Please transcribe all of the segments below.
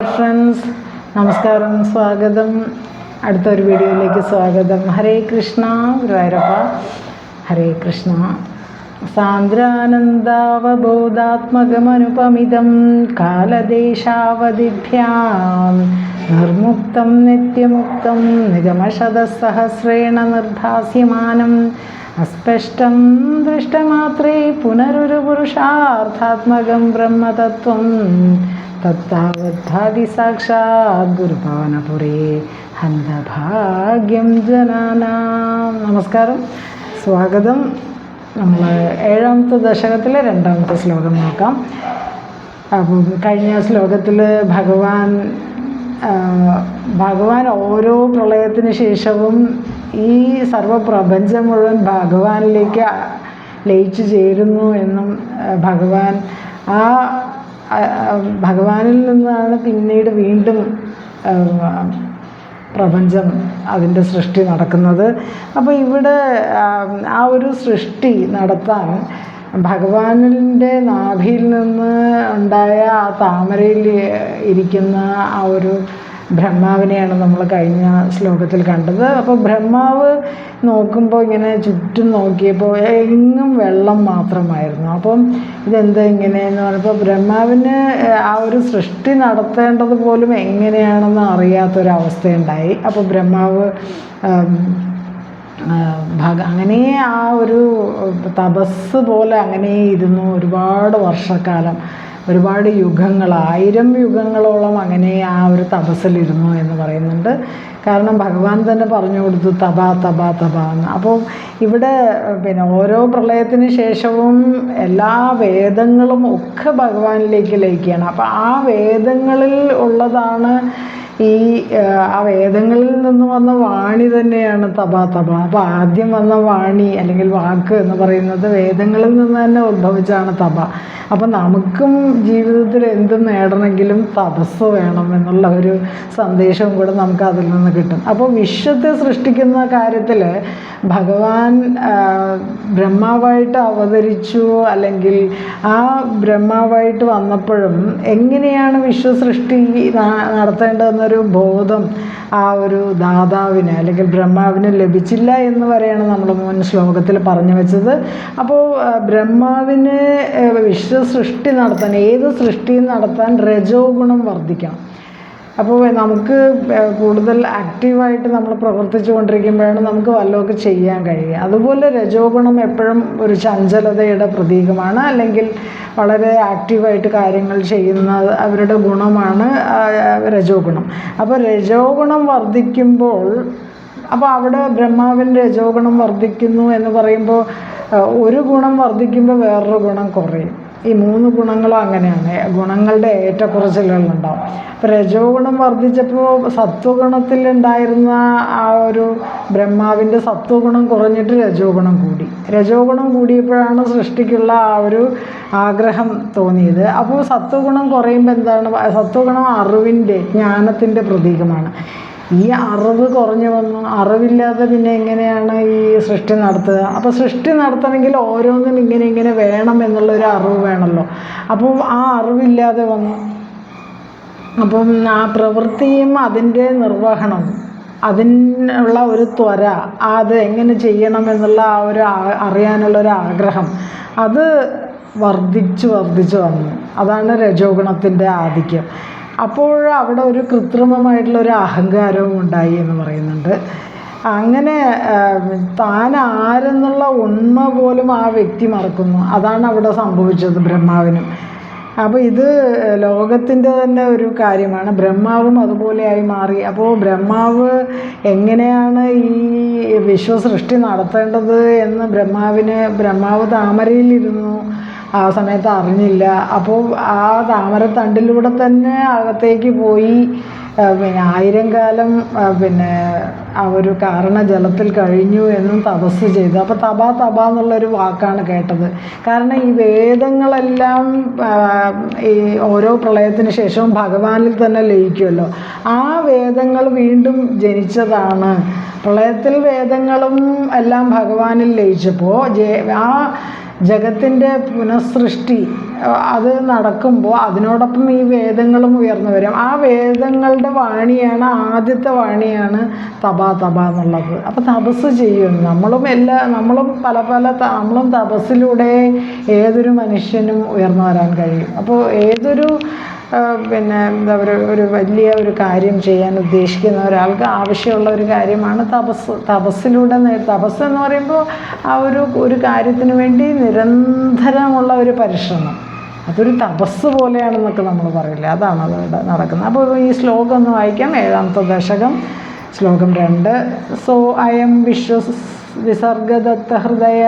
Friends, നമസ്കാരം, സ്വാഗതം. അടുത്തൊരു വീഡിയോയിലേക്ക് സ്വാഗതം. ഹരേ കൃഷ്ണ, ഗുരുവായൂരപ്പ. ഹരേ കൃഷ്ണ. സാന്ദ്രാനന്ദാവബോധാത്മകമനുപമിതം കാലദേശാവധിഭ്യാം നിർമുക്തം നിത്യമുക്തം നിഗമശതസഹസ്രേണ നിർഭാസ്യമാനം അസ്പഷ്ടം ദൃഷ്ടമാത്രേ പുനരൊരു പുരുഷാർത്ഥാത്മകം ബ്രഹ്മതത്വം തത്താവദ്ഭാതി സാക്ഷാത് ഗുരുഭവനപുരേ ഹന്തഭാഗ്യം ജനാനാം. നമസ്കാരം, സ്വാഗതം. നമ്മൾ 7ാമത്തെ ദശകത്തിലെ 2ാമത്തെ ശ്ലോകം നോക്കാം. അപ്പം കഴിഞ്ഞ ശ്ലോകത്തിൽ ഭഗവാൻ ഓരോ പ്രളയത്തിന് ശേഷവും ഈ സർവപ്രപഞ്ചം മുഴുവൻ ഭഗവാനിലേക്ക് ലയിച്ചു ചേരുന്നു എന്നും ഭഗവാനിൽ നിന്നാണ് പിന്നീട് വീണ്ടും പ്രപഞ്ചം അതിൻ്റെ സൃഷ്ടി നടക്കുന്നത്. അപ്പോൾ ഇവിടെ ആ ഒരു സൃഷ്ടി നടത്താൻ ഭഗവാനിൻ്റെ നാഭിയിൽ നിന്ന് ഉണ്ടായ ആ താമരയിൽ ഇരിക്കുന്ന ആ ഒരു ബ്രഹ്മാവിനെയാണ് നമ്മൾ കഴിഞ്ഞ ശ്ലോകത്തിൽ കണ്ടത്. അപ്പോൾ ബ്രഹ്മാവ് നോക്കുമ്പോൾ ഇങ്ങനെ ചുറ്റും നോക്കിയപ്പോൾ എങ്ങും വെള്ളം മാത്രമായിരുന്നു. അപ്പം ഇതെന്താ ഇങ്ങനെയെന്ന് പറഞ്ഞപ്പോൾ ബ്രഹ്മാവിന് ആ ഒരു സൃഷ്ടി നടത്തേണ്ടത് പോലും എങ്ങനെയാണെന്ന് അറിയാത്തൊരവസ്ഥയുണ്ടായി. അപ്പോൾ ബ്രഹ്മാവ് അങ്ങനെ ആ ഒരു തപസ് പോലെ അങ്ങനെ ഇരുന്നു. ഒരുപാട് വർഷക്കാലം, ഒരുപാട് യുഗങ്ങൾ, 1000 യുഗങ്ങളോളം അങ്ങനെ ആ ഒരു തപസ്സിലിരുന്നു എന്ന് പറയുന്നുണ്ട്. കാരണം ഭഗവാൻ തന്നെ പറഞ്ഞു കൊടുത്തു തപ തപ തപ എന്ന്. അപ്പോൾ ഇവിടെ ഓരോ പ്രളയത്തിന് ശേഷവും എല്ലാ വേദങ്ങളും ഒക്കെ ഭഗവാനിലേക്ക് ലയിക്കുകയാണ്. അപ്പോൾ ആ വേദങ്ങളിൽ ഉള്ളതാണ് ആ വേദങ്ങളിൽ നിന്ന് വന്ന വാണി തന്നെയാണ് തപ തപ. അപ്പോൾ ആദ്യം വന്ന വാണി അല്ലെങ്കിൽ വാക്ക് എന്ന് പറയുന്നത് വേദങ്ങളിൽ നിന്ന് തന്നെ ഉത്ഭവിച്ചാണ് തപ. അപ്പം നമുക്കും ജീവിതത്തിൽ എന്തും നേടണമെങ്കിലും തപസ് വേണം എന്നുള്ള ഒരു സന്ദേശവും കൂടെ നമുക്ക് അതിൽ നിന്ന് കിട്ടും. അപ്പോൾ വിശ്വത്തെ സൃഷ്ടിക്കുന്ന കാര്യത്തിൽ ഭഗവാൻ ബ്രഹ്മാവായിട്ട് അവതരിച്ചു, അല്ലെങ്കിൽ ആ ബ്രഹ്മാവായിട്ട് വന്നപ്പോഴും എങ്ങനെയാണ് വിശ്വസൃഷ്ടി നടത്തേണ്ടതെന്നൊരു ബോധം ആ ഒരു ദാതാവിന് അല്ലെങ്കിൽ ബ്രഹ്മാവിന് ലഭിച്ചില്ല എന്ന് വരെയാണ് നമ്മൾ മുൻ ശ്ലോകത്തിൽ പറഞ്ഞു വെച്ചത്. അപ്പോൾ ബ്രഹ്മാവിന് വിശ്വസൃഷ്ടി നടത്താൻ, ഏത് സൃഷ്ടിയും നടത്താൻ രജോ ഗുണം വർദ്ധിക്കണം. അപ്പോൾ നമുക്ക് കൂടുതൽ ആക്റ്റീവായിട്ട് നമ്മൾ പ്രവർത്തിച്ചു കൊണ്ടിരിക്കുമ്പോഴാണ് നമുക്ക് വല്ലതൊക്കെ ചെയ്യാൻ കഴിയുക. അതുപോലെ രജോ ഗുണം എപ്പോഴും ഒരു ചഞ്ചലതയുടെ പ്രതീകമാണ്, അല്ലെങ്കിൽ വളരെ ആക്റ്റീവായിട്ട് കാര്യങ്ങൾ ചെയ്യുന്ന അവരുടെ ഗുണമാണ് രജോ ഗുണം. അപ്പോൾ രജോ ഗുണം വർദ്ധിക്കുമ്പോൾ, അപ്പോൾ അവിടെ ബ്രഹ്മാവിൻ്റെ രജോ ഗുണം വർദ്ധിക്കുന്നു എന്ന് പറയുമ്പോൾ ഒരു ഗുണം വർദ്ധിക്കുമ്പോൾ വേറൊരു ഗുണം കുറയും. ഈ 3 ഗുണങ്ങളും അങ്ങനെയാണ്, ഗുണങ്ങളുടെ ഏറ്റക്കുറച്ചിലുകളുണ്ടാവും. അപ്പോൾ രജോ ഗുണം വർദ്ധിച്ചപ്പോൾ സത്വഗുണത്തിലുണ്ടായിരുന്ന ആ ഒരു ബ്രഹ്മാവിൻ്റെ സത്വഗുണം കുറഞ്ഞിട്ട് രജോ ഗുണം കൂടി. രജോ ഗുണം കൂടിയപ്പോഴാണ് സൃഷ്ടിക്കുള്ള ആ ഒരു ആഗ്രഹം തോന്നിയത്. അപ്പോൾ സത്വഗുണം കുറയുമ്പോൾ എന്താണ്? സത്വഗുണം അറിവിൻ്റെ, ജ്ഞാനത്തിൻ്റെ പ്രതീകമാണ്. ഈ അറിവ് കുറഞ്ഞു വന്നു. അറിവില്ലാതെ പിന്നെ എങ്ങനെയാണ് ഈ സൃഷ്ടി നടത്തുക? അപ്പോൾ സൃഷ്ടി നടത്തണമെങ്കിൽ ഓരോന്നും ഇങ്ങനെ വേണം എന്നുള്ളൊരു അറിവ് വേണമല്ലോ. അപ്പോൾ ആ അറിവില്ലാതെ വന്നു. അപ്പം ആ പ്രവൃത്തിയും അതിൻ്റെ നിർവഹണം, അതിനുള്ള ഒരു ത്വര, അത് എങ്ങനെ ചെയ്യണം എന്നുള്ള ആ ഒരു അറിയാനുള്ളൊരു ആഗ്രഹം, അത് വർദ്ധിച്ചു വന്നു. അതാണ് രജോ ഗുണത്തിൻ്റെ ആധിക്യം. അപ്പോൾ അവിടെ ഒരു കൃത്രിമമായിട്ടുള്ളൊരു അഹങ്കാരവും ഉണ്ടായി എന്ന് പറയുന്നുണ്ട്. അങ്ങനെ താൻ ആരെന്നുള്ള ഉണ്മ പോലും ആ വ്യക്തി മറക്കുന്നു. അതാണ് അവിടെ സംഭവിച്ചത് ബ്രഹ്മാവിനും. അപ്പോൾ ഇത് ലോകത്തിൻ്റെ തന്നെ ഒരു കാര്യമാണ്. ബ്രഹ്മാവും അതുപോലെയായി മാറി. അപ്പോൾ ബ്രഹ്മാവ് എങ്ങനെയാണ് ഈ വിശ്വസൃഷ്ടി നടത്തേണ്ടത് എന്ന് ബ്രഹ്മാവ് താമരയിലിരുന്നു. ആ സമയത്ത് അറിഞ്ഞില്ല. അപ്പോൾ ആ താമരത്തണ്ടിലൂടെ തന്നെ അകത്തേക്ക് പോയി 1000 കാലം ആ ഒരു കാരണജലത്തിൽ കഴിഞ്ഞു എന്നും തപസ് ചെയ്തു. അപ്പോൾ തപ എന്നുള്ളൊരു വാക്കാണ് കേട്ടത്. കാരണം ഈ വേദങ്ങളെല്ലാം ഈ ഓരോ പ്രളയത്തിന് ശേഷവും ഭഗവാനിൽ തന്നെ ലയിക്കുമല്ലോ. ആ വേദങ്ങൾ വീണ്ടും ജനിച്ചതാണ്. പ്രളയത്തിൽ വേദങ്ങളും എല്ലാം ഭഗവാനിൽ ലയിച്ചപ്പോൾ ആ ജഗത്തിൻ്റെ പുനഃസൃഷ്ടി അത് നടക്കുമ്പോൾ അതിനോടൊപ്പം ഈ വേദങ്ങളും ഉയർന്നു വരും. ആ വേദങ്ങളുടെ വാണിയാണ്, ആദ്യത്തെ വാണിയാണ് തപ എന്നുള്ളത്. അപ്പോൾ തപസ് ചെയ്യും. നമ്മളും നമ്മളും തപസ്സിലൂടെ ഏതൊരു മനുഷ്യനും ഉയർന്നു വരാൻ കഴിയും. അപ്പോൾ ഏതൊരു എന്താ ഒരു വലിയ ഒരു കാര്യം ചെയ്യാൻ ഉദ്ദേശിക്കുന്ന ഒരാൾക്ക് ആവശ്യമുള്ള ഒരു കാര്യമാണ് തപസ്സിലൂടെ തപസ് എന്ന് പറയുമ്പോൾ ആ ഒരു കാര്യത്തിന് വേണ്ടി നിരന്തരമുള്ള ഒരു പരിശ്രമം, അതൊരു തപസ് പോലെയാണെന്നൊക്കെ നമ്മൾ പറയില്ല, അതാണ് അവിടെ നടക്കുന്നത്. അപ്പോൾ ഈ ശ്ലോകം ഒന്ന് വായിക്കാം. 7ാമത്തെ ദശകം, ശ്ലോകം 2. സോ അയം വിസർഗദത്തഹൃദയ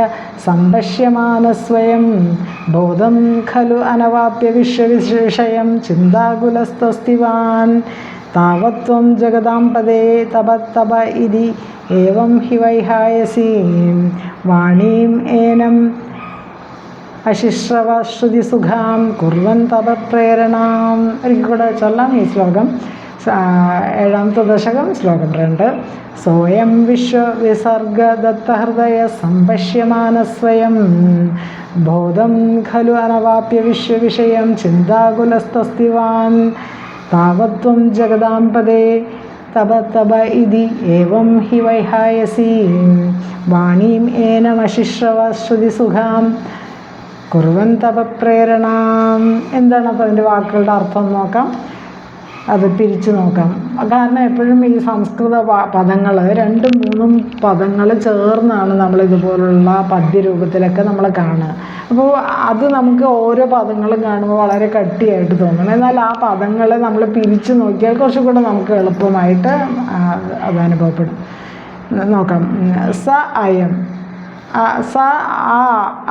സംപശ്യമാനസ്വയം ബോധം ഖലു അനവാപ്യ വിശ്വവിഷയം ചിന്താകുലസ്തസ്തിവാൻ താവത്വം ജഗതാം പദേ തപ ഇതി ഏവം ഹി വൈഹായസീം വാണീം ഏനം അശിശ്രവശ്രുതിസുഖാം കുർവൻ തപപ്രേരണാം. ഒരിക്കൽ കൂടെ ചൊല്ലാം ഈ ശ്ലോകം. 7ാമത്തെ ദശകം, ശ്ലോകം 2. സോയം വിശ്വവിസർഗദത്തഹൃദയ സംപശ്യമാനസ്വയം ബോധം ഖലു അനവാപ്യ വിശ്വവിഷയം ചിന്താകുലസ്തസ്തിവാൻ താവത്വം ജഗതാം പദേ തപ ഇതി ഏവം ഹി വൈഹായസീം വാണീം ഏനമശിശ്രവശ്രുതിസുഖാം കുർവൻ തപപ്രേരണാം. എന്താണ് അപ്പോൾ അതിൻ്റെ വാക്കുകളുടെ അർത്ഥം നോക്കാം, അത് പിരിച്ചു നോക്കാം. കാരണം എപ്പോഴും ഈ സംസ്കൃത പദങ്ങൾ 2-3 പദങ്ങൾ ചേർന്നാണ് നമ്മളിതുപോലുള്ള പദ്യരൂപത്തിലൊക്കെ നമ്മൾ കാണുക. അപ്പോൾ അത് നമുക്ക് ഓരോ പദങ്ങളും കാണുമ്പോൾ വളരെ കട്ടിയായിട്ട് തോന്നണം. എന്നാൽ ആ പദങ്ങളെ നമ്മൾ പിരിച്ചു നോക്കിയാൽ കുറച്ചും കൂടെ നമുക്ക് എളുപ്പമായിട്ട് അത് അനുഭവപ്പെടും. നോക്കാം. സ അയം, സ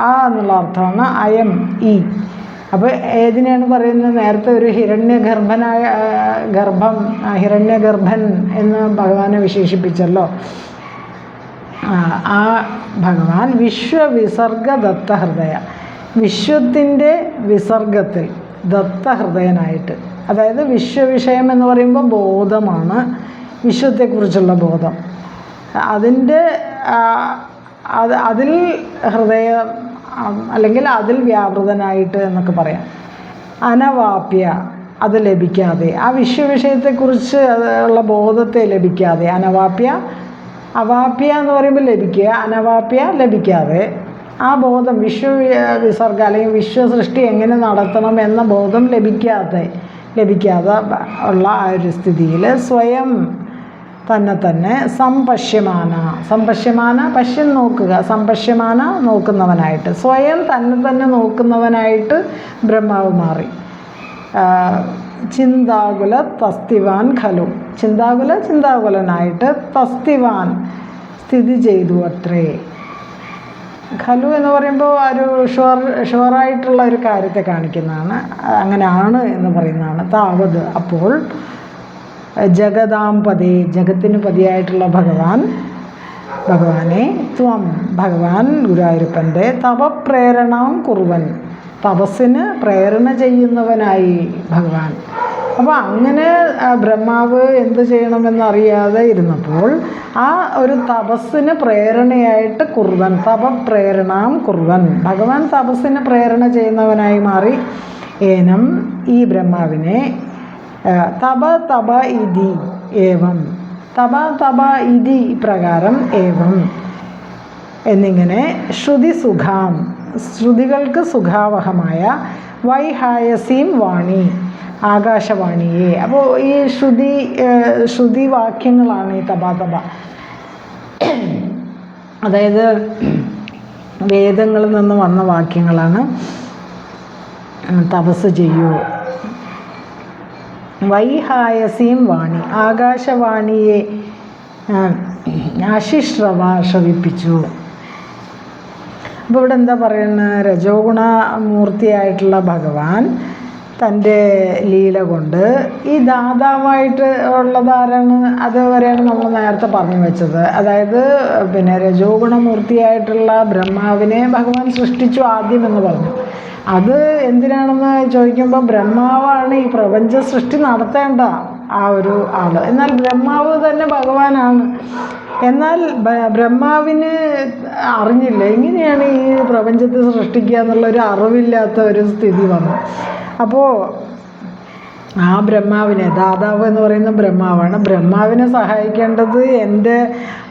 ആ എന്നുള്ള അർത്ഥമാണ്. അയം ഈ. അപ്പോൾ ഏതിനെയാണ് പറയുന്നത്? നേരത്തെ ഒരു ഹിരണ്യഗർഭൻ എന്ന് ഭഗവാനെ വിശേഷിപ്പിച്ചല്ലോ. ആ ഭഗവാൻ വിശ്വവിസർഗ ദത്തഹൃദയ, വിശ്വത്തിൻ്റെ വിസർഗത്തിൽ ദത്തഹൃദയനായിട്ട്, അതായത് വിശ്വവിഷയം എന്ന് പറയുമ്പോൾ ബോധമാണ്, വിശ്വത്തെക്കുറിച്ചുള്ള ബോധം. അതിൽ ഹൃദയം അല്ലെങ്കിൽ അതിൽ വ്യാപൃതനായിട്ട് എന്നൊക്കെ പറയാം. അനവാപ്യ, അത് ലഭിക്കാതെ, ആ വിശ്വവിഷയത്തെക്കുറിച്ച് ഉള്ള ബോധത്തെ ലഭിക്കാതെ. അവാപ്യ എന്ന് പറയുമ്പോൾ ലഭിക്കുക, അനവാപ്യ ലഭിക്കാതെ. ആ ബോധം വിശ്വവിസർഗ അല്ലെങ്കിൽ വിശ്വസൃഷ്ടി എങ്ങനെ നടത്തണം എന്ന ബോധം ലഭിക്കാതെ ഉള്ള ആ ഒരു സ്ഥിതിയിൽ സ്വയം തന്നെ സംപശ്യമാന പശ്യൻ നോക്കുക, സംപശ്യമാന നോക്കുന്നവനായിട്ട്, സ്വയം തന്നെ നോക്കുന്നവനായിട്ട് ബ്രഹ്മാവ് മാറി. ചിന്താകുല തസ്തിവാൻ ഖലു, ചിന്താകുലനായിട്ട് തസ്തിവാൻ സ്ഥിതി ചെയ്തു അത്രേ. ഖലു എന്ന് പറയുമ്പോൾ ഒരു ഷുവറായിട്ടുള്ള ഒരു കാര്യത്തെ കാണിക്കുന്നതാണ്, അങ്ങനെയാണ് എന്ന് പറയുന്നതാണ്. താവത്, അപ്പോൾ ജഗതാം പദേ, ജഗത്തിന് പതിയായിട്ടുള്ള ഭഗവാനെ ത്വം, ഭഗവാൻ ഗുരുവായൂരപ്പൻ്റെ തപപ്രേരണാം കുറുവൻ, തപസ്സിന് പ്രേരണ ചെയ്യുന്നവനായി ഭഗവാൻ. അപ്പോൾ അങ്ങനെ ബ്രഹ്മാവ് എന്ത് ചെയ്യണമെന്നറിയാതെ ഇരുന്നപ്പോൾ ആ ഒരു തപസ്സിന് പ്രേരണയായിട്ട് കുറുവൻ, തപപ്രേരണാം കുറുവൻ, ഭഗവാൻ തപസ്സിന് പ്രേരണ ചെയ്യുന്നവനായി മാറി. ഏനം, ഈ ബ്രഹ്മാവിനെ തപ ഇതി ഏവം, തപ ഇതി പ്രകാരം ഏവം എന്നിങ്ങനെ ശ്രുതിസുഖാം, ശ്രുതികൾക്ക് സുഖാവഹമായ വൈഹായസീം വാണി, ആകാശവാണിയെ. അപ്പോൾ ഈ ശ്രുതിവാക്യങ്ങളാണ് ഈ തപ. അതായത് വേദങ്ങളിൽ നിന്ന് വന്ന വാക്യങ്ങളാണ്. തപസ് ചെയ്യൂ, വൈഹായസീം വാണി, ആകാശവാണിയെ ശ്രവിപ്പിച്ചു. അപ്പോൾ ഇവിടെ എന്താ പറയുന്നത്? രജോഗുണമൂർത്തിയായിട്ടുള്ള ഭഗവാൻ തൻ്റെ ലീല കൊണ്ട് ഈ ദാതാവായിട്ട് ഉള്ളതാരാണ്? അതുവരെയാണ് നമ്മൾ നേരത്തെ പറഞ്ഞു വെച്ചത്. അതായത് രജോഗുണമൂർത്തിയായിട്ടുള്ള ബ്രഹ്മാവിനെ ഭഗവാൻ സൃഷ്ടിച്ചു ആദ്യം എന്ന് പറഞ്ഞു. അത് എന്തിനാണെന്ന് ചോദിക്കുമ്പോൾ ബ്രഹ്മാവാണ് ഈ പ്രപഞ്ച സൃഷ്ടി നടത്തേണ്ട, ആ ഒരു ആൾ. എന്നാൽ ബ്രഹ്മാവ് തന്നെ ഭഗവാനാണ്. എന്നാൽ ബ്രഹ്മാവിന് അറിഞ്ഞില്ല എങ്ങനെയാണ് ഈ പ്രപഞ്ചത്തെ സൃഷ്ടിക്കുക എന്നുള്ളൊരു അറിവില്ലാത്ത ഒരു സ്ഥിതി വന്നു. അപ്പോൾ ആ ബ്രഹ്മാവിനെ, ദാതാവ് എന്ന് പറയുന്ന ബ്രഹ്മാവാണ്, ബ്രഹ്മാവിനെ സഹായിക്കേണ്ടത് എൻ്റെ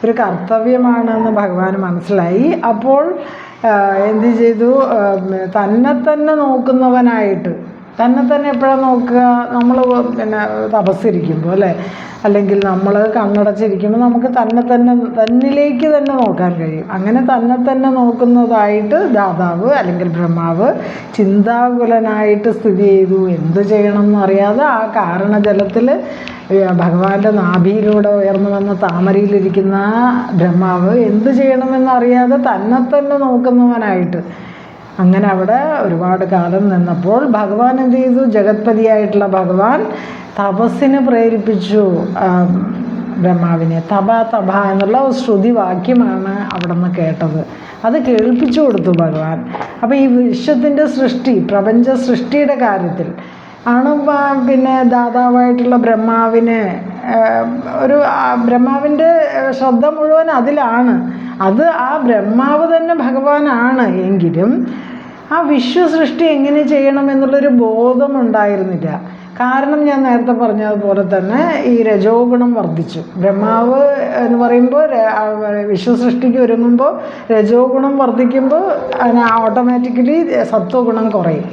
ഒരു കർത്തവ്യമാണെന്ന് ഭഗവാൻ മനസ്സിലായി. അപ്പോൾ എന്ത് ചെയ്തു, തന്നെ നോക്കുന്നവനായിട്ട്, തന്നെ എപ്പോഴാണ് നോക്കുക, നമ്മൾ പിന്നെ തപസ്സിരിക്കുമ്പോൾ അല്ലേ, അല്ലെങ്കിൽ നമ്മൾ കണ്ണടച്ചിരിക്കുമ്പോൾ നമുക്ക് തന്നിലേക്ക് തന്നെ നോക്കാൻ കഴിയും. അങ്ങനെ തന്നെ നോക്കുന്നതായിട്ട് ദാതാവ് അല്ലെങ്കിൽ ബ്രഹ്മാവ് ചിന്താകുലനായിട്ട് സ്ഥിതി ചെയ്തു. എന്ത് ചെയ്യണം എന്നറിയാതെ ആ കാരണജലത്തിൽ ഭഗവാന്റെ നാഭിയിലൂടെ ഉയർന്നു വന്ന താമരയിലിരിക്കുന്ന ബ്രഹ്മാവ് എന്ത് ചെയ്യണമെന്നറിയാതെ തന്നെ നോക്കുന്നവനായിട്ട് അങ്ങനെ അവിടെ ഒരുപാട് കാലം നിന്നപ്പോൾ ഭഗവാൻ എന്ത് ചെയ്തു, ജഗത്പതിയായിട്ടുള്ള ഭഗവാൻ തപസ്സിന് പ്രേരിപ്പിച്ചു ബ്രഹ്മാവിനെ. തപ എന്നുള്ള ശ്രുതി വാക്യമാണ് അവിടെ നിന്ന് കേട്ടത്. അത് കേൾപ്പിച്ചു കൊടുത്തു ഭഗവാൻ. അപ്പോൾ ഈ വിശ്വത്തിൻ്റെ സൃഷ്ടി, പ്രപഞ്ച സൃഷ്ടിയുടെ കാര്യത്തിൽ ആണ് പിന്നെ ദാതാവായിട്ടുള്ള ബ്രഹ്മാവിന് ബ്രഹ്മാവിൻ്റെ ശ്രദ്ധ മുഴുവൻ അതിലാണ്. അത് ആ ബ്രഹ്മാവ് തന്നെ ഭഗവാനാണ്. എങ്കിലും ആ വിശ്വസൃഷ്ടി എങ്ങനെ ചെയ്യണമെന്നുള്ളൊരു ബോധമുണ്ടായിരുന്നില്ല. കാരണം ഞാൻ നേരത്തെ പറഞ്ഞതുപോലെ തന്നെ ഈ രജോ ഗുണം വർദ്ധിച്ചു. ബ്രഹ്മാവ് എന്ന് പറയുമ്പോൾ വിശ്വസൃഷ്ടിക്ക് ഒരുങ്ങുമ്പോൾ രജോ ഗുണം വർദ്ധിക്കുമ്പോൾ അതിന് ഓട്ടോമാറ്റിക്കലി സത്വഗുണം കുറയും.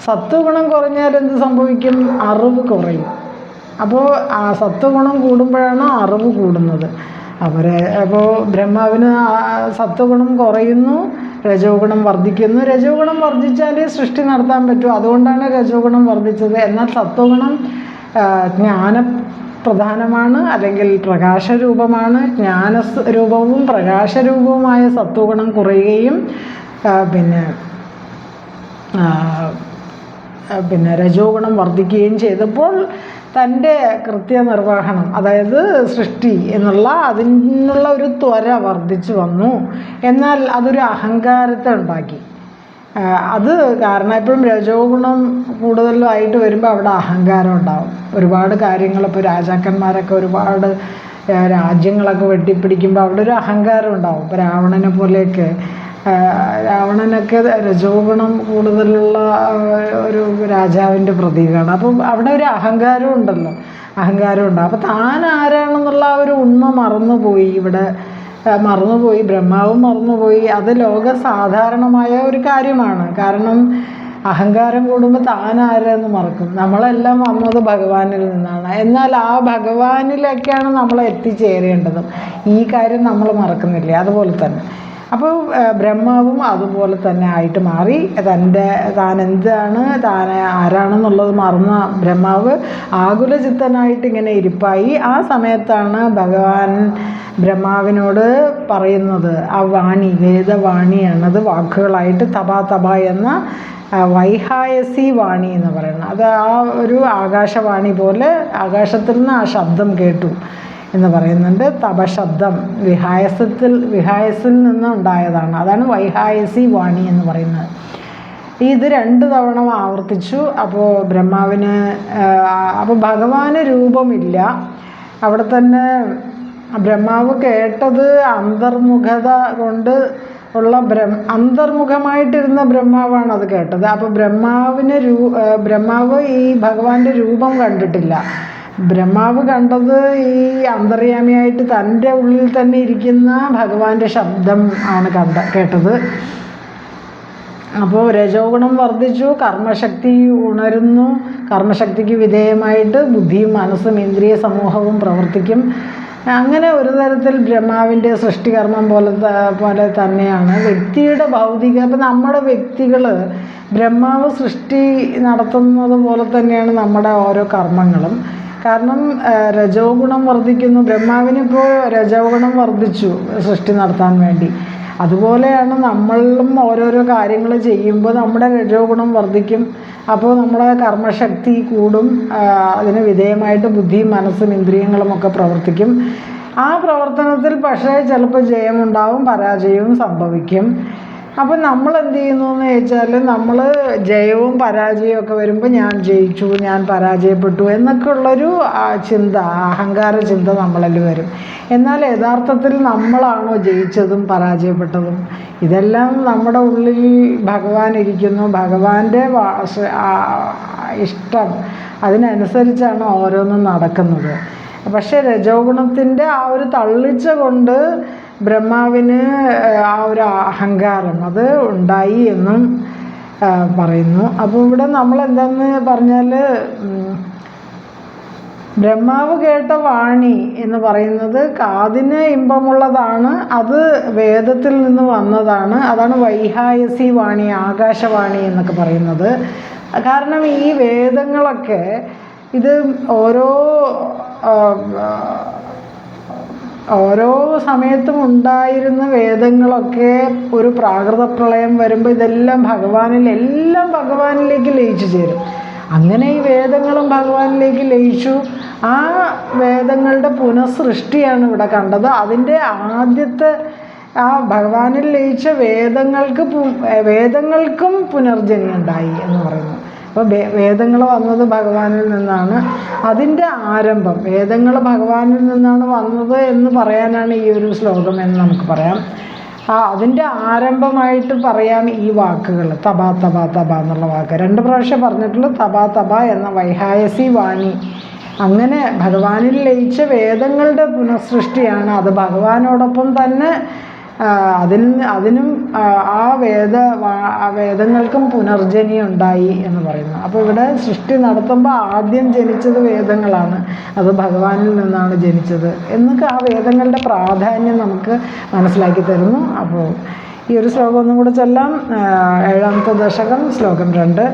സത്വഗുണം കുറഞ്ഞാൽ എന്ത് സംഭവിക്കും, അറിവ് കുറയും. അപ്പോൾ ആ സത്വഗുണം കൂടുമ്പോഴാണ് അറിവ് കൂടുന്നത്. അപ്പോൾ ബ്രഹ്മാവിന് സത്വഗുണം കുറയുന്നു, രജോ ഗുണം വർദ്ധിക്കുന്നു. രജോ ഗുണം വർദ്ധിച്ചാൽ സൃഷ്ടി നടത്താൻ പറ്റും, അതുകൊണ്ടാണ് രജോ ഗുണം വർദ്ധിച്ചത്. എന്നാൽ സത്വഗുണം ജ്ഞാനപ്രധാനമാണ്, അല്ലെങ്കിൽ പ്രകാശരൂപമാണ്. ജ്ഞാനരൂപവും പ്രകാശരൂപവുമായ സത്വഗുണം കുറയുകയും പിന്നെ രജോ ഗുണം വർദ്ധിക്കുകയും ചെയ്തപ്പോൾ തൻ്റെ കൃത്യനിർവഹണം, അതായത് സൃഷ്ടി അതിനുള്ള ഒരു ത്വര വർദ്ധിച്ചു വന്നു. എന്നാൽ അതൊരു അഹങ്കാരത്തെ ഉണ്ടാക്കി. അത് കാരണം എപ്പോഴും രജോ ഗുണം കൂടുതലായിട്ട് വരുമ്പോൾ അവിടെ അഹങ്കാരം ഉണ്ടാവും. ഒരുപാട് കാര്യങ്ങൾ, ഇപ്പോൾ രാജാക്കന്മാരൊക്കെ ഒരുപാട് രാജ്യങ്ങളൊക്കെ വെട്ടിപ്പിടിക്കുമ്പോൾ അവിടെ ഒരു അഹങ്കാരം ഉണ്ടാവും. ഇപ്പോൾ രാവണനൊക്കെ രജോ ഗുണം കൂടുതലുള്ള ഒരു രാജാവിൻ്റെ പ്രതീകമാണ്. അപ്പം അവിടെ ഒരു അഹങ്കാരം ഉണ്ടല്ലോ, അഹങ്കാരമുണ്ട്. അപ്പോൾ താൻ ആരാണെന്നുള്ള ആ ഒരു ഉണ്മ മറന്നുപോയി, ബ്രഹ്മാവും മറന്നുപോയി. അത് ലോകസാധാരണമായ ഒരു കാര്യമാണ്. കാരണം അഹങ്കാരം കൂടുമ്പോൾ താൻ ആരെന്ന് മറക്കും. നമ്മളെല്ലാം വന്നത് ഭഗവാനിൽ നിന്നാണ്. എന്നാൽ ആ ഭഗവാനിലേക്കാണ് നമ്മൾ എത്തിച്ചേരേണ്ടതും. ഈ കാര്യം നമ്മൾ മറക്കുന്നില്ല. അതുപോലെ തന്നെ അപ്പോൾ ബ്രഹ്മാവും അതുപോലെ തന്നെ ആയിട്ട് മാറി. താൻ എന്താണ്, താൻ ആരാണെന്നുള്ളത് മറന്ന ബ്രഹ്മാവ് ആകുലചിത്തനായിട്ട് ഇങ്ങനെ ഇരിപ്പായി. ആ സമയത്താണ് ഭഗവാൻ ബ്രഹ്മാവിനോട് പറയുന്നത്. ആ വാണി, വേദവാണിയാണ്, അത് വാക്കുകളായിട്ട് തപ എന്ന വൈഹായസി വാണി എന്ന് പറയുന്നത്. അത് ആ ഒരു ആകാശവാണി പോലെ ആകാശത്തിൽ നിന്ന് ആ ശബ്ദം കേട്ടു എന്ന് പറയുന്നുണ്ട്. തപശബ്ദം വിഹായസിൽ നിന്ന് ഉണ്ടായതാണ്. അതാണ് വൈഹായസി വാണി എന്ന് പറയുന്നത്. ഇത് 2 തവണ ആവർത്തിച്ചു. അപ്പോൾ അപ്പോൾ ഭഗവാന് രൂപമില്ല. അവിടെ തന്നെ ബ്രഹ്മാവ് കേട്ടത് അന്തർമുഖത കൊണ്ട് അന്തർമുഖമായിട്ടിരുന്ന ബ്രഹ്മാവാണ് അത് കേട്ടത്. അപ്പോൾ ബ്രഹ്മാവ് ഈ ഭഗവാന്റെ രൂപം കണ്ടിട്ടില്ല. ബ്രഹ്മാവ് കണ്ടത് ഈ അന്തർയാമിയായിട്ട് തൻ്റെ ഉള്ളിൽ തന്നെ ഇരിക്കുന്ന ഭഗവാന്റെ ശബ്ദം ആണ് കേട്ടത്. അപ്പോൾ രജോ ഗുണം വർദ്ധിച്ചു, കർമ്മശക്തി ഉണരുന്നു. കർമ്മശക്തിക്ക് വിധേയമായിട്ട് ബുദ്ധിയും മനസ്സും ഇന്ദ്രിയ സമൂഹവും പ്രവർത്തിക്കും. അങ്ങനെ ഒരു തരത്തിൽ ബ്രഹ്മാവിൻ്റെ സൃഷ്ടികർമ്മം പോലെ തന്നെയാണ് വ്യക്തിയുടെ ഭൗതിക. അപ്പം നമ്മുടെ വ്യക്തികൾ ബ്രഹ്മാവ് സൃഷ്ടി നടത്തുന്നത് പോലെ തന്നെയാണ് നമ്മുടെ ഓരോ കർമ്മങ്ങളും. കാരണം രജോ ഗുണം വർദ്ധിക്കുന്നു. ബ്രഹ്മാവിനിപ്പോൾ രജോ ഗുണം വർദ്ധിച്ചു സൃഷ്ടി നടത്താൻ വേണ്ടി. അതുപോലെയാണ് നമ്മളും ഓരോരോ കാര്യങ്ങൾ ചെയ്യുമ്പോൾ നമ്മുടെ രജോ ഗുണം വർദ്ധിക്കും. അപ്പോൾ നമ്മുടെ കർമ്മശക്തി കൂടും. അതിന് വിധേയമായിട്ട് ബുദ്ധിയും മനസ്സും ഇന്ദ്രിയങ്ങളും ഒക്കെ പ്രവർത്തിക്കും. ആ പ്രവർത്തനത്തിൽ പക്ഷേ ചിലപ്പോൾ ജയമുണ്ടാവും, പരാജയവും സംഭവിക്കും. അപ്പം നമ്മൾ എന്ത് ചെയ്യുന്നു എന്ന് ചോദിച്ചാൽ, നമ്മൾ ജയവും പരാജയവും ഒക്കെ വരുമ്പോൾ ഞാൻ ജയിച്ചു, ഞാൻ പരാജയപ്പെട്ടു എന്നൊക്കെ ഉള്ളൊരു ചിന്ത, അഹങ്കാര ചിന്ത നമ്മളിൽ വരും. എന്നാൽ യഥാർത്ഥത്തിൽ നമ്മളാണോ ജയിച്ചതും പരാജയപ്പെട്ടതും? ഇതെല്ലാം നമ്മുടെ ഉള്ളിൽ ഭഗവാൻ ഇരിക്കുന്നു. ഭഗവാന്റെ ഇഷ്ടം അതിനനുസരിച്ചാണ് ഓരോന്നും നടക്കുന്നത്. പക്ഷേ രജോ ഗുണത്തിൻ്റെ ആ ഒരു തള്ളിച്ച കൊണ്ട് ബ്രഹ്മാവിന് ആ ഒരു അഹങ്കാരം അത് ഉണ്ടായി എന്നും പറയുന്നു. അപ്പോൾ ഇവിടെ നമ്മൾ എന്താണെന്ന് പറഞ്ഞാൽ, ബ്രഹ്മാവ് കേട്ട വാണി എന്ന് പറയുന്നത് കാതിന് ഇമ്പമുള്ളതാണ്, അത് വേദത്തിൽ നിന്ന് വന്നതാണ്. അതാണ് വൈഹായസി വാണി, ആകാശവാണി എന്നൊക്കെ പറയുന്നത്. കാരണം ഈ വേദങ്ങളൊക്കെ ഇത് ഓരോ സമയത്തും ഉണ്ടായിരുന്ന വേദങ്ങളൊക്കെ ഒരു പ്രാകൃത പ്രളയം വരുമ്പോൾ ഇതെല്ലാം ഭഗവാനിലേക്ക് ലയിച്ചു ചേരും. അങ്ങനെ ഈ വേദങ്ങളും ഭഗവാനിലേക്ക് ലയിച്ചു. ആ വേദങ്ങളുടെ പുനഃസൃഷ്ടിയാണ് ഇവിടെ കണ്ടത്. അതിൻ്റെ ആദ്യത്തെ ആ ഭഗവാനിൽ ലയിച്ച വേദങ്ങൾക്കും പുനർജനി ഉണ്ടായി എന്ന് പറയുന്നു. അപ്പോൾ വേദങ്ങൾ വന്നത് ഭഗവാനിൽ നിന്നാണ്. അതിൻ്റെ ആരംഭം വേദങ്ങൾ ഭഗവാനിൽ നിന്നാണ് വന്നത് എന്ന് പറയാനാണ് ഈ ഒരു ശ്ലോകം എന്ന് നമുക്ക് പറയാം. അതിൻ്റെ ആരംഭമായിട്ട് പറയാം ഈ വാക്കുകൾ. തപ തപ തപ എന്നുള്ള വാക്ക് 2 പ്രാവശ്യം പറഞ്ഞിട്ടുള്ള തപ തപ എന്ന വൈഹായസി വാണി. അങ്ങനെ ഭഗവാനിൽ ലയിച്ച വേദങ്ങളുടെ പുനഃസൃഷ്ടിയാണ്. അത് ഭഗവാനോടൊപ്പം തന്നെ അതിനും ആ വേദങ്ങൾക്കും പുനർജനി ഉണ്ടായി എന്ന് പറയുന്നു. അപ്പോൾ ഇവിടെ സൃഷ്ടി നടത്തുമ്പോൾ ആദ്യം ജനിച്ചത് വേദങ്ങളാണ്, അത് ഭഗവാനിൽ നിന്നാണ് ജനിച്ചത് എന്നൊക്കെ ആ വേദങ്ങളുടെ പ്രാധാന്യം നമുക്ക് മനസ്സിലാക്കി തരുന്നു. അപ്പോൾ ഈ ഒരു ശ്ലോകം ഒന്നും കൂടെ ചൊല്ലാം. 7ാമത്തെ ദശകം, ശ്ലോകം 2.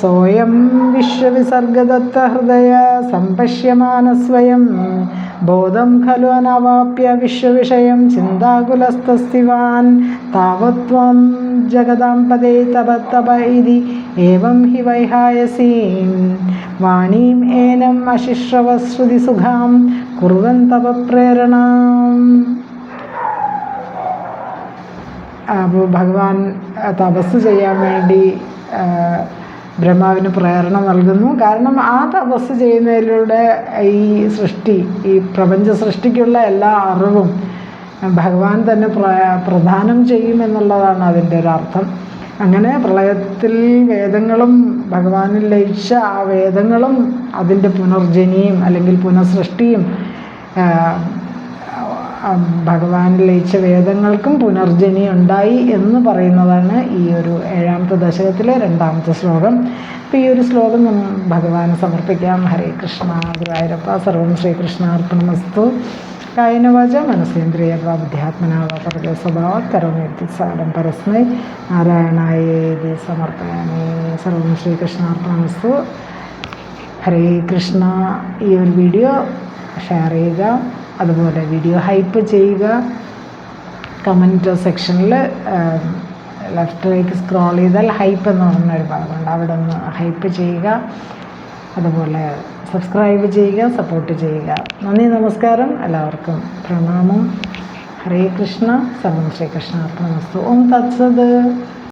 സോയം വിശ്വവിസർഗദത്ത ഹൃദയ സമ്പശ്യമാനസ്വയം ബോധം ഖലു അനവാപ്യ വിശ്വവിഷയം ചിന്താകുലസ്തസ്തിവാൻ താവത്വം ജഗതാം പദേ തപ തപ ഇതി ഏവം ഹി വൈഹായസീം വാണീം ഏനം അശിശ്രവശ്രുതിസുഖാം കുർവൻ തപ പ്രേരണാം. അപ്പോൾ ഭഗവാൻ തപസ് ചെയ്യാൻ വേണ്ടി ബ്രഹ്മാവിന് പ്രേരണ നൽകുന്നു. കാരണം ആ തപസ് ചെയ്യുന്നതിലൂടെ ഈ പ്രപഞ്ച സൃഷ്ടിക്കുള്ള എല്ലാ അറിവും ഭഗവാൻ തന്നെ പ്രദാനം ചെയ്യുമെന്നുള്ളതാണ് അതിൻ്റെ ഒരർത്ഥം. അങ്ങനെ പ്രളയത്തിൽ വേദങ്ങളും ഭഗവാനിൽ ലയിച്ച ആ വേദങ്ങളും അതിൻ്റെ പുനർജനിയും അല്ലെങ്കിൽ പുനഃസൃഷ്ടിയും ഭഗവാനിൽ ലയിച്ച വേദങ്ങൾക്കും പുനർജനി ഉണ്ടായി എന്ന് പറയുന്നതാണ് ഈ ഒരു 7ാമത്തെ ദശകത്തിലെ 2ാമത്തെ ശ്ലോകം. അപ്പോൾ ഈ ഒരു ശ്ലോകം ഭഗവാന് സമർപ്പിക്കാം. ഹരേ കൃഷ്ണ ഗുരുവായൂരപ്പ. സർവം ശ്രീകൃഷ്ണാർപ്പണമസ്തു. കായേന വാച മനസേന്ദ്രിയ ബുദ്ധ്യാത്മനാ വാ പ്രകൃതി സ്വഭാവാത് കരോമി സകലം പരസ്മൈ നാരായണായേതി സമർപ്പയാമി. സർവം ശ്രീകൃഷ്ണാർപ്പണമസ്തു. ഹരേ കൃഷ്ണ. ഈ ഒരു വീഡിയോ ഷെയർ ചെയ്യുക, അതുപോലെ വീഡിയോ ഹൈപ്പ് ചെയ്യുക. കമൻറ്റ് സെക്ഷനിൽ ലെഫ്റ്റിലേക്ക് സ്ക്രോൾ ചെയ്താൽ ഹൈപ്പ് എന്ന് പറഞ്ഞൊരു ഭാഗമുണ്ട്, അവിടെ ഒന്ന് ഹൈപ്പ് ചെയ്യുക. അതുപോലെ സബ്സ്ക്രൈബ് ചെയ്യുക, സപ്പോർട്ട് ചെയ്യുക. നന്ദി, നമസ്കാരം, എല്ലാവർക്കും പ്രണാമം. ഹരേ കൃഷ്ണ. സർവം ശ്രീകൃഷ്ണാർപ്പണമസ്തു. ഓം തത്സത്.